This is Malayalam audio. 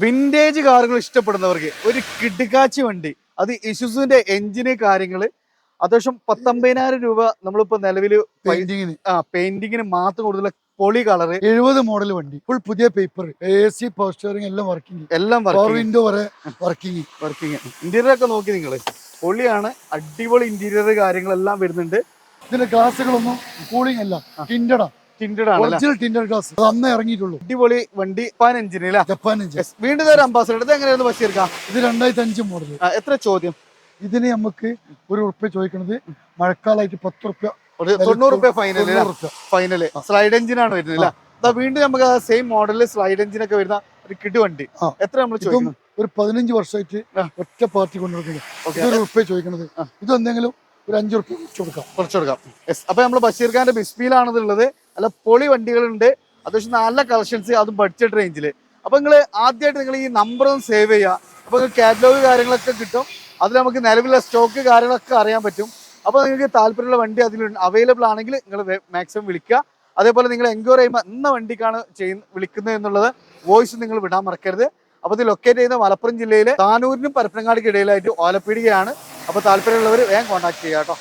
വിന്റേജ് കാറുകൾ ഇഷ്ടപ്പെടുന്നവർക്ക് ഒരു കിടുക്കാച്ചി വണ്ടി, അത് ഇസുസുവിന്റെ എഞ്ചിന് കാര്യങ്ങള് അത്യാവശ്യം 19,000 രൂപ നമ്മളിപ്പോ നിലവിൽ പെയിന്റിങ്ങിന് മാത്രം കൊടുത്തുള്ള പൊളി കളറ് 70 മോഡൽ വണ്ടി, ഫുൾ പുതിയ പേപ്പർ, AC, പവർ സ്റ്റിയറിംഗ് എല്ലാം പവർ വിൻഡോ വരെ വർക്കിംഗ്. ഇന്റീരിയർ ഒക്കെ നോക്കി നിങ്ങള് പൊളിയാണ്, അടിപൊളി ഇന്റീരിയർ കാര്യങ്ങളെല്ലാം വരുന്നുണ്ട്. ഇതിന്റെ ഗ്ലാസുകളൊന്നും കൂളിംഗ് അല്ല, ടിൻഡഡ് ഗ്ലാസ് അന്നേ ഇറങ്ങിയിട്ടുള്ളൂ. അടിപൊളി വണ്ടി, ജപ്പാൻ എഞ്ചിന്. വീണ്ടും ഒരു അംബാസഡർ, ഇത് എങ്ങനെയായിരുന്നു ബഷീർക്കാം? ഇത് 2005 മോഡൽ. എത്ര ചോദ്യം? ഇതിന് നമുക്ക് ₹1 ചോദിക്കുന്നത്, മഴക്കാലമായിട്ട് ₹10, ₹90 ഫൈനല്. സ്ലൈഡ് എഞ്ചിനാണ് വരുന്നത്. വീണ്ടും നമുക്ക് സെയിം മോഡലിൽ സ്ലൈഡ് എഞ്ചിൻ ഒക്കെ വരുന്ന ഒരു കിഡ് വണ്ടി. എത്ര നമ്മൾ ചോദിക്കുന്നത്? ഒരു 15 വർഷമായിട്ട് ഒറ്റ പാർട്ടി കൊണ്ടുവരുന്നത്. ₹1 ചോദിക്കുന്നത്. ഇതെന്തെങ്കിലും ഒരു ₹5 കുറച്ച് കൊടുക്കാം. അപ്പൊ നമ്മൾ ബഷീർ ഖാന്റെ ബിസ്മിയിലാണ് ഉള്ളത്. അല്ല പൊളി വണ്ടികളുണ്ട്, അത്യാവശ്യം നല്ല കളക്ഷൻസ്, അതും ബഡ്ജറ്റ് റേഞ്ചില്. അപ്പൊ നിങ്ങൾ ആദ്യമായിട്ട് നിങ്ങൾ ഈ നമ്പർ ഒന്ന് സേവ് ചെയ്യുക. അപ്പൊ കാറ്റലോഗ് കാര്യങ്ങളൊക്കെ കിട്ടും, അതിൽ നമുക്ക് നിലവിലുള്ള സ്റ്റോക്ക് കാര്യങ്ങളൊക്കെ അറിയാൻ പറ്റും. അപ്പോൾ നിങ്ങൾക്ക് താല്പര്യമുള്ള വണ്ടി അതിൽ അവൈലബിൾ ആണെങ്കിൽ നിങ്ങൾ മാക്സിമം വിളിക്കുക. അതേപോലെ നിങ്ങൾ എൻക്വയറി ചെയ്യുമ്പോൾ ഇന്ന വണ്ടിക്കാണ് വിളിക്കുന്നത് എന്നുള്ളത് വോയിസ് നിങ്ങൾ വിടാൻ മറക്കരുത്. അപ്പോൾ ഇത് ലൊക്കേറ്റ് ചെയ്യുന്ന മലപ്പുറം ജില്ലയിലെ താനൂരിനും പരപ്പനങ്ങാടിക്ക് ഇടയിലായിട്ട് ഓലപ്പീടികയാണ്. അപ്പോൾ താല്പര്യമുള്ളവർ വേഗം കോൺടാക്ട് ചെയ്യുക കേട്ടോ.